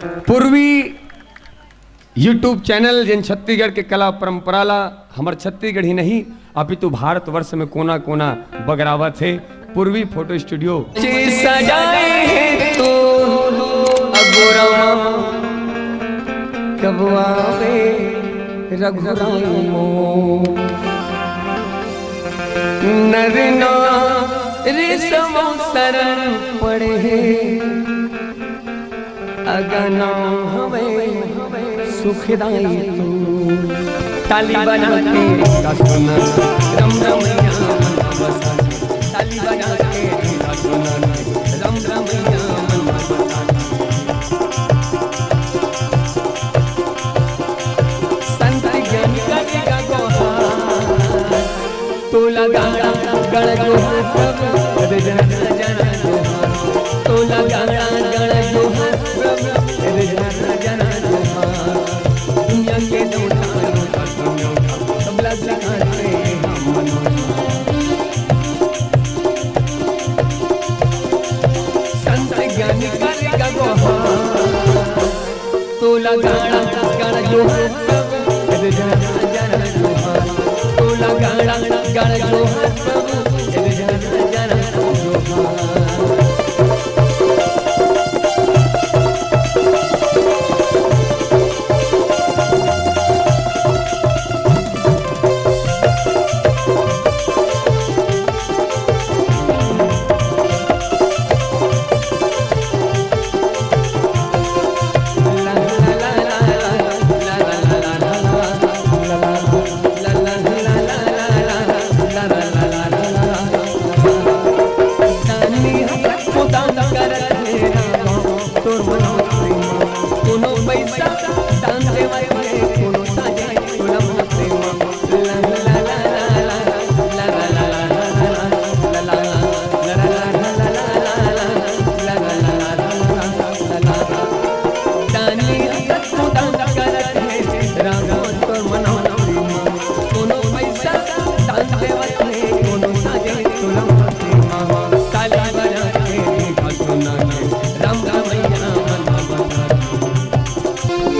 पूर्वी YouTube channel जिन छत्तीसगढ़ के कला परंपरा ला हमार छत्तीसगढ़ ही नहीं अपितु भारतवर्ष में कोना कोना बगरावत है। पूर्वी फोटो स्टूडियो सजाए है तो कब आवे रघुरामो नरना ऋषभो शरण पड़े अगना हमें सुखदाई तू ताली बना के का सुना रम रमैया मन बसा ताली बना के का सुना रम रमैया मन बसा संत ज्ञान का गोहा तो लगा गण जोहा रे जन जन जोहा तो लगा गण जोहा रे जन जन जोहा दुनिया के दौड़ा सब लगा रे हम संत ज्ञान का गोहा तो लगा गण जोहा रे जन जन जोहा तो लगा गण जोहा रे जन जन जोहा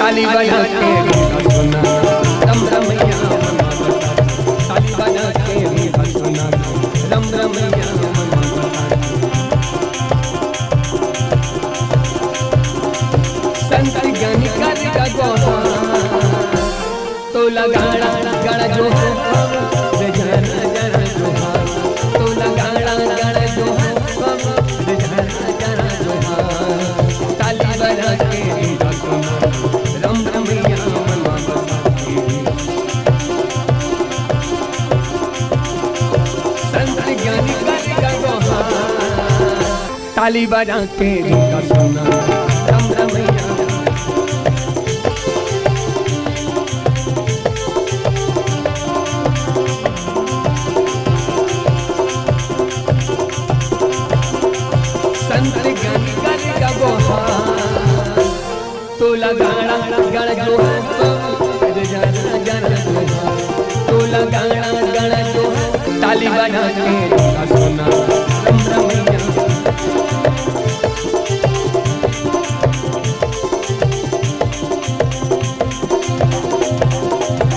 ताली बजा के सुना रम रमैया ताली बजा के सुना रम रमैया संत ज्ञानी का गोहा तो लगा गण जोहा रे जन जन जोहा तो लगा गण जोहा रे जन जन जोहा ताली बजा के सुना रम रमैया मन संत ज्ञानी का गोहा ताली बजा के सुना रम रमैया संत ज्ञानी का गोहा तो लगा गण जोहा रे जन जन जोहा तो लगा गण जोहा ताली बजा के सुना रम रमैया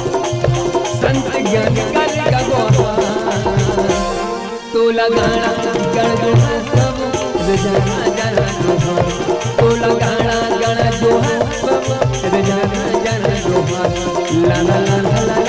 संत ज्ञान का गोहा तो लगा गण जोहा रे जन जन जोहा तो लगा गण जोहा रे जन जन जोहा ला ला ला ला